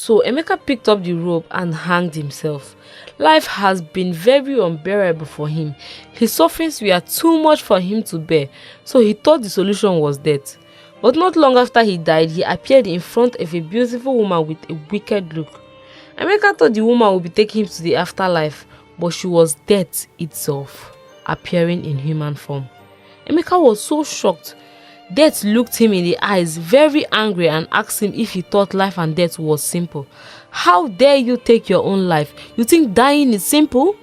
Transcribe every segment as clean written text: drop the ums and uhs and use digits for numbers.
So Emeka picked up the rope and hanged himself. Life has been very unbearable for him. His sufferings were too much for him to bear, so he thought the solution was death. But not long after he died, he appeared in front of a beautiful woman with a wicked look. Emeka thought the woman would be taking him to the afterlife, but she was death itself, appearing in human form. Emeka was so shocked. Death looked him in the eyes, very angry, and asked him if he thought life and death was simple. How dare you take your own life? You think dying is simple?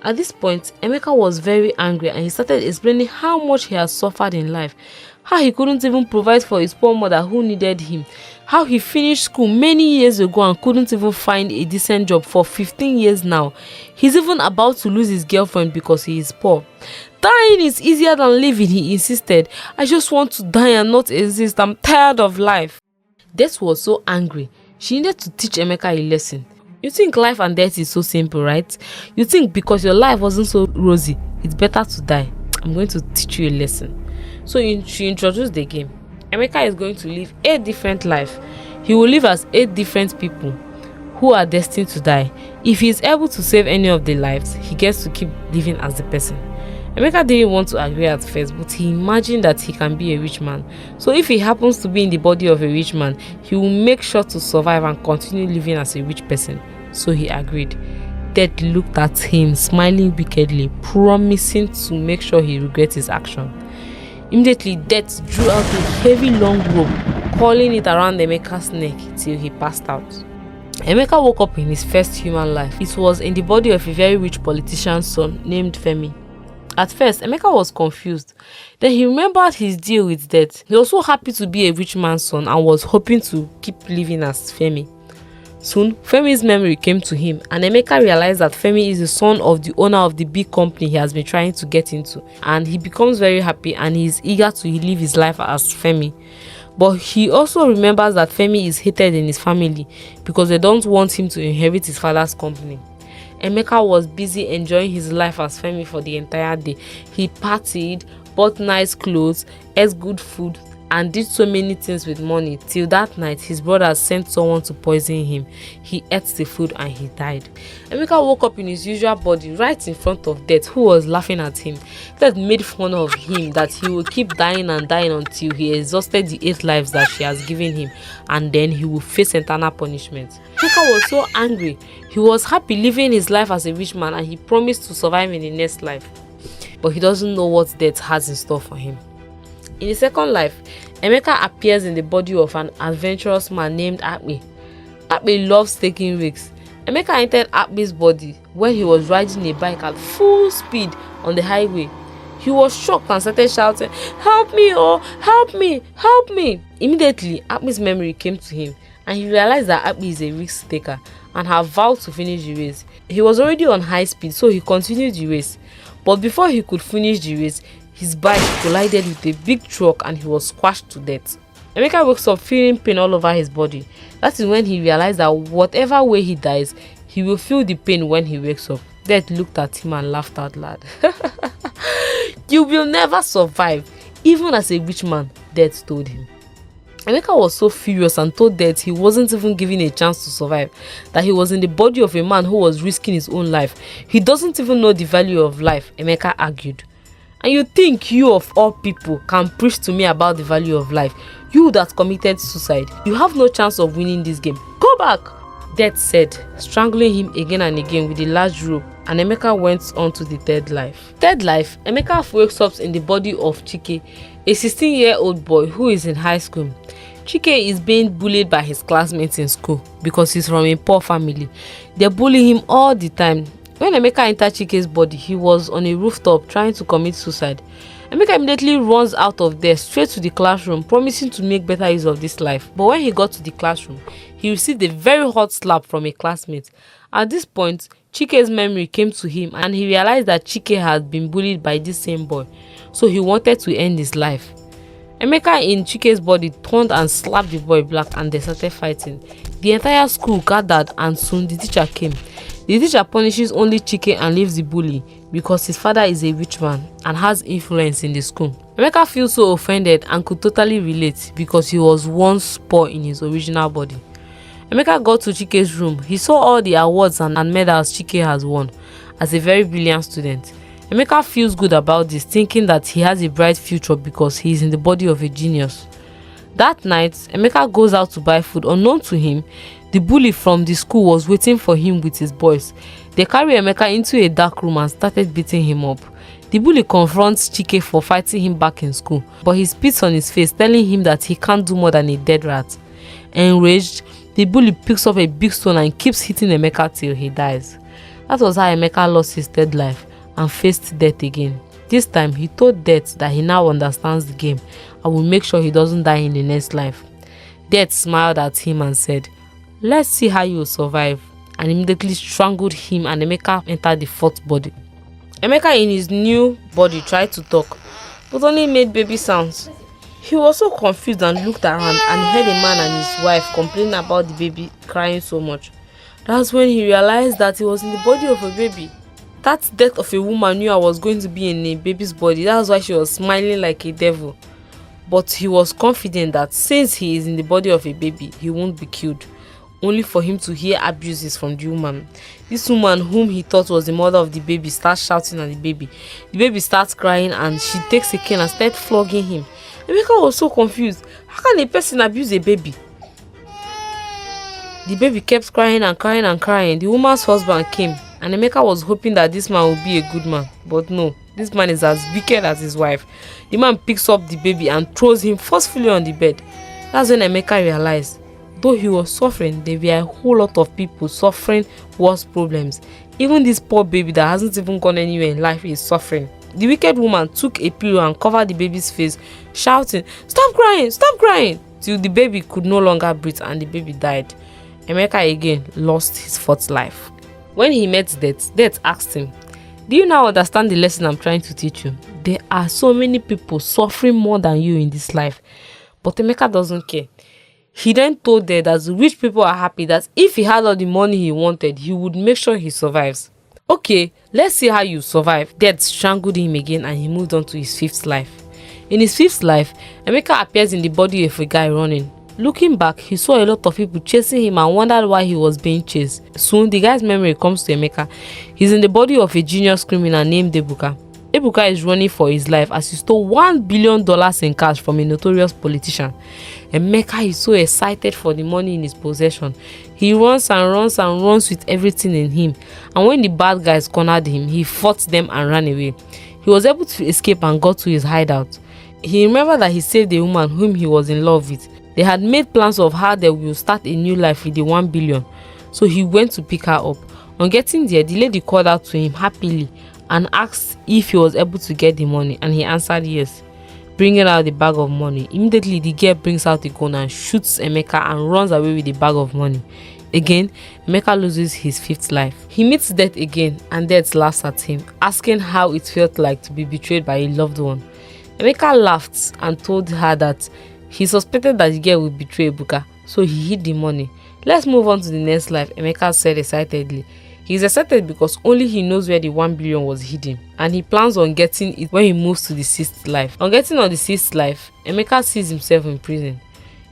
At this point, Emeka was very angry and he started explaining how much he had suffered in life, how he couldn't even provide for his poor mother who needed him, how he finished school many years ago and couldn't even find a decent job for 15 years now. He's even about to lose his girlfriend because he is poor. Dying is easier than living, he insisted. I just want to die and not exist. I'm tired of life. Death was so angry. She needed to teach Emeka a lesson. You think life and death is so simple, right? You think because your life wasn't so rosy, it's better to die. I'm going to teach you a lesson. So she introduced the game. Emeka is going to live 8 different lives. He will live as 8 different people who are destined to die. If he is able to save any of the lives, he gets to keep living as the person. Emeka didn't want to agree at first, but he imagined that he can be a rich man. So if he happens to be in the body of a rich man, he will make sure to survive and continue living as a rich person. So he agreed. Death looked at him, smiling wickedly, promising to make sure he regrets his action. Immediately, Death drew out a heavy long rope, coiling it around Emeka's neck till he passed out. Emeka woke up in his first human life. It was in the body of a very rich politician's son named Femi. At first, Emeka was confused. Then he remembered his deal with death. He was so happy to be a rich man's son and was hoping to keep living as Femi. Soon, Femi's memory came to him and Emeka realized that Femi is the son of the owner of the big company he has been trying to get into. And he becomes very happy and he is eager to live his life as Femi. But he also remembers that Femi is hated in his family because they don't want him to inherit his father's company. Emeka was busy enjoying his life as Femi for the entire day. He partied, bought nice clothes, ate good food, and did so many things with money till that night his brother sent someone to poison him. He ate the food and he died. Emeka woke up in his usual body right in front of Death, who was laughing at him. Death made fun of him that he will keep dying and dying until he exhausted the 8 lives that she has given him, and then he will face eternal punishment. Emeka was so angry. He was happy living his life as a rich man and he promised to survive in the next life. But he doesn't know what death has in store for him. In the second life, Emeka appears in the body of an adventurous man named Akpe. Akpe loves taking risks. Emeka entered Akpe's body when he was riding a bike at full speed on the highway. He was shocked and started shouting, "Help me, oh, help me, help me." Immediately, Akpe's memory came to him and he realized that Akpe is a risk taker and had vowed to finish the race. He was already on high speed, so he continued the race. But before he could finish the race, his bike collided with a big truck and he was squashed to death. Emeka wakes up feeling pain all over his body. That is when he realized that whatever way he dies, he will feel the pain when he wakes up. Death looked at him and laughed out loud. "You will never survive, even as a rich man," Death told him. Emeka was so furious and told Death he wasn't even given a chance to survive, that he was in the body of a man who was risking his own life. He doesn't even know the value of life, Emeka argued. "And you think you of all people can preach to me about the value of life? You that committed suicide, you have no chance of winning this game. Go back," Death said, strangling him again and again with a large rope, and Emeka went on to the third life. Third life, Emeka wakes up in the body of Chike, a 16-year-old boy who is in high school. Chike is being bullied by his classmates in school because he's from a poor family. They bully him all the time. When Emeka entered Chike's body, he was on a rooftop trying to commit suicide. Emeka immediately runs out of there straight to the classroom, promising to make better use of this life. But when he got to the classroom, he received a very hot slap from a classmate. At this point, Chike's memory came to him and he realized that Chike had been bullied by this same boy. So he wanted to end his life. Emeka in Chike's body turned and slapped the boy black and they started fighting. The entire school gathered and soon the teacher came. The teacher punishes only Chike and leaves the bully because his father is a rich man and has influence in the school. Emeka feels so offended and could totally relate because he was once poor in his original body. Emeka got to Chike's room. He saw all the awards and medals Chike has won as a very brilliant student. Emeka feels good about this, thinking that he has a bright future because he is in the body of a genius. That night, Emeka goes out to buy food. Unknown to him, the bully from the school was waiting for him with his boys. They carry Emeka into a dark room and started beating him up. The bully confronts Chike for fighting him back in school, but he spits on his face, telling him that he can't do more than a dead rat. Enraged, the bully picks up a big stone and keeps hitting Emeka till he dies. That was how Emeka lost his third life and faced death again. This time, he told Death that he now understands the game and will make sure he doesn't die in the next life. Death smiled at him and said, "Let's see how you will survive," and immediately strangled him, and Emeka entered the fourth body. Emeka in his new body tried to talk, but only made baby sounds. He was so confused and looked around and heard a man and his wife complaining about the baby crying so much. That's when he realized that he was in the body of a baby. That death of a woman knew I was going to be in a baby's body. That's why she was smiling like a devil. But he was confident that since he is in the body of a baby, he won't be killed, only for him to hear abuses from the woman. This woman, whom he thought was the mother of the baby, starts shouting at the baby. The baby starts crying and she takes a cane and starts flogging him. Emeka was so confused. How can a person abuse a baby? The baby kept crying and crying and crying. The woman's husband came, and Emeka was hoping that this man would be a good man. But no, this man is as wicked as his wife. The man picks up the baby and throws him forcefully on the bed. That's when Emeka realized, though he was suffering, there were a whole lot of people suffering worse problems. Even this poor baby that hasn't even gone anywhere in life is suffering. The wicked woman took a pillow and covered the baby's face, shouting, "Stop crying! Stop crying!" till the baby could no longer breathe and the baby died. Emeka again lost his fourth life. When he met Death, Death asked him, "Do you now understand the lesson I'm trying to teach you? There are so many people suffering more than you in this life." But Emeka doesn't care. He then told Death that the rich people are happy, that if he had all the money he wanted, he would make sure he survives. "Okay, let's see how you survive." Death strangled him again and he moved on to his fifth life. In his fifth life, Emeka appears in the body of a guy running. Looking back, he saw a lot of people chasing him and wondered why he was being chased. Soon, the guy's memory comes to Emeka. He's in the body of a genius criminal named Ebuka. Ebuka is running for his life as he stole $1 billion in cash from a notorious politician. Emeka is so excited for the money in his possession. He runs and runs and runs with everything in him. And when the bad guys cornered him, he fought them and ran away. He was able to escape and got to his hideout. He remembered that he saved a woman whom he was in love with. They had made plans of how they will start a new life with the 1 billion. So he went to pick her up. On getting there, the lady called out to him happily and asked if he was able to get the money, and he answered yes, bringing out the bag of money. Immediately, the girl brings out a gun and shoots Emeka and runs away with the bag of money. Again, Emeka loses his fifth life. He meets Death again, and Death laughs at him, asking how it felt like to be betrayed by a loved one. Emeka laughed and told her that he suspected that the girl would betray Ebuka, so he hid the money. "Let's move on to the next life," Emeka said excitedly. He is excited because only he knows where the 1 billion was hidden, and he plans on getting it when he moves to the sixth life. On getting on the sixth life, Emeka sees himself in prison.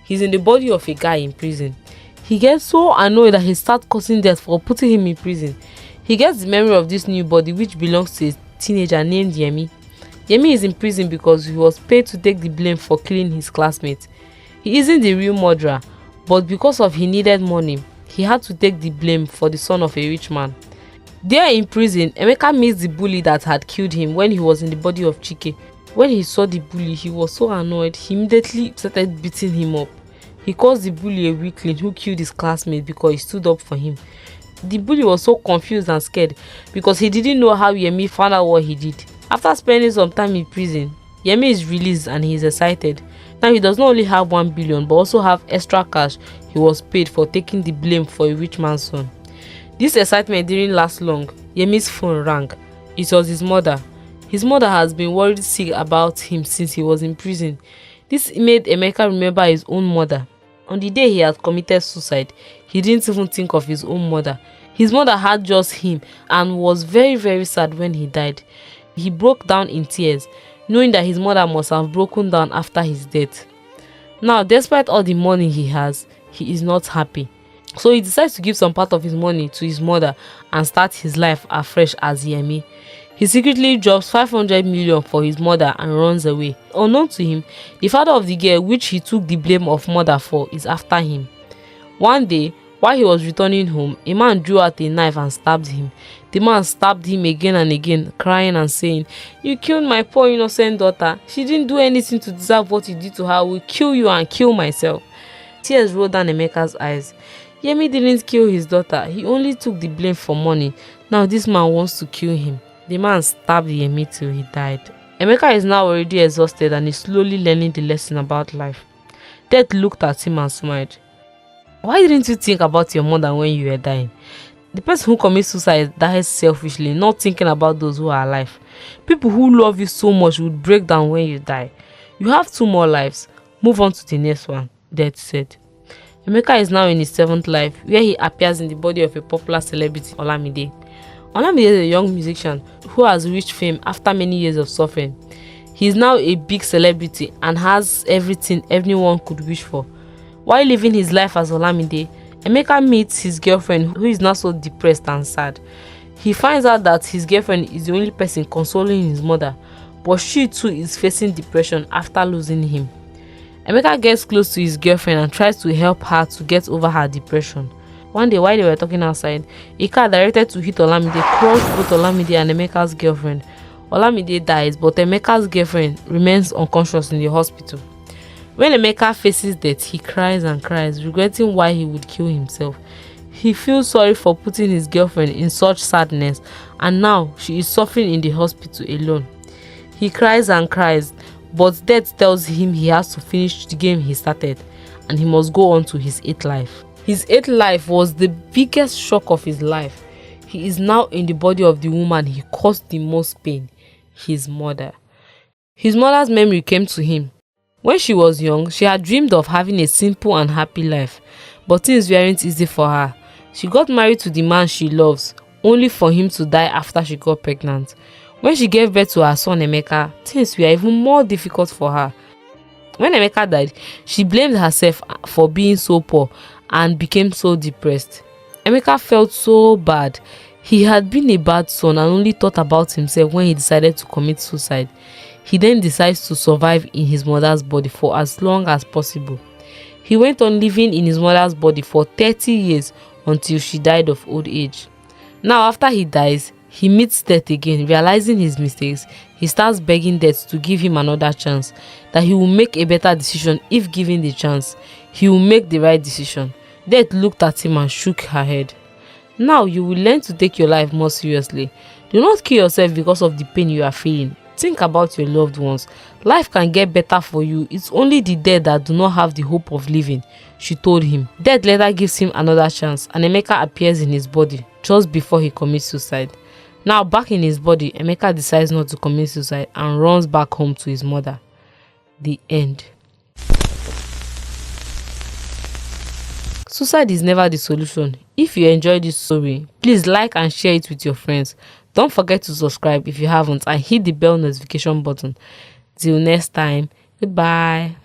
He's in the body of a guy in prison. He gets so annoyed that he starts causing death for putting him in prison. He gets the memory of this new body which belongs to a teenager named Yemi. Yemi is in prison because he was paid to take the blame for killing his classmate. He isn't the real murderer, but because of he needed money, he had to take the blame for the son of a rich man. There in prison, Emeka meets the bully that had killed him when he was in the body of Chike. When he saw the bully, he was so annoyed, he immediately started beating him up. He calls the bully a weakling who killed his classmate because he stood up for him. The bully was so confused and scared because he didn't know how Yemi found out what he did. After spending some time in prison, Yemi is released and he is excited. Now he does not only have 1 billion but also have extra cash he was paid for taking the blame for a rich man's son. This excitement didn't last long. Yemi's phone rang. It was his mother. His mother has been worried sick about him since he was in prison. This made Emeka remember his own mother. On the day he had committed suicide, he didn't even think of his own mother. His mother had just him and was very, very sad when he died. He broke down in tears, knowing that his mother must have broken down after his death. Now, despite all the money he has, he is not happy. So he decides to give some part of his money to his mother and start his life afresh as Yemi. He secretly drops 500 million for his mother and runs away. Unknown to him, the father of the girl, which he took the blame of murder for, is after him. One day, while he was returning home, a man drew out a knife and stabbed him. The man stabbed him again and again, crying and saying, "You killed my poor innocent daughter. She didn't do anything to deserve what you did to her. I will kill you and kill myself." Tears rolled down Emeka's eyes. Yemi didn't kill his daughter. He only took the blame for money. Now this man wants to kill him. The man stabbed Yemi till he died. Emeka is now already exhausted and is slowly learning the lesson about life. Death looked at him and smiled. "Why didn't you think about your mother when you were dying? The person who commits suicide dies selfishly, not thinking about those who are alive. People who love you so much would break down when you die. You have 2 more lives. Move on to the next one," Death said. Emeka is now in his 7th life, where he appears in the body of a popular celebrity, Olamide. Olamide is a young musician who has reached fame after many years of suffering. He is now a big celebrity and has everything anyone could wish for. While living his life as Olamide, Emeka meets his girlfriend, who is now so depressed and sad. He finds out that his girlfriend is the only person consoling his mother, but she too is facing depression after losing him. Emeka gets close to his girlfriend and tries to help her to get over her depression. One day while they were talking outside, a car directed to hit Olamide crushed both Olamide and Emeka's girlfriend. Olamide dies, but Emeka's girlfriend remains unconscious in the hospital. When Emeka faces death, he cries and cries, regretting why he would kill himself. He feels sorry for putting his girlfriend in such sadness, and now she is suffering in the hospital alone. He cries and cries, but death tells him he has to finish the game he started, and he must go on to his 8th life. His 8th life was the biggest shock of his life. He is now in the body of the woman he caused the most pain, his mother. His mother's memory came to him. When she was young, she had dreamed of having a simple and happy life, but things weren't easy for her. She got married to the man she loves, only for him to die after she got pregnant. When she gave birth to her son Emeka, things were even more difficult for her. When Emeka died, she blamed herself for being so poor and became so depressed. Emeka felt so bad. He had been a bad son and only thought about himself when he decided to commit suicide. He then decides to survive in his mother's body for as long as possible. He went on living in his mother's body for 30 years until she died of old age. Now after he dies, he meets death again. Realizing his mistakes, he starts begging death to give him another chance, that he will make a better decision if given the chance. He will make the right decision. Death looked at him and shook her head. Now you will learn to take your life more seriously. Do not kill yourself because of the pain you are feeling. Think about your loved ones. Life can get better for you. It's only the dead that do not have the hope of living, she told him. Death later gives him another chance, and Emeka appears in his body just before he commits suicide. Now back in his body, Emeka decides not to commit suicide and runs back home to his mother. The end. Suicide is never the solution. If you enjoyed this story, please like and share it with your friends. Don't forget to subscribe if you haven't and hit the bell notification button. Till next time, goodbye.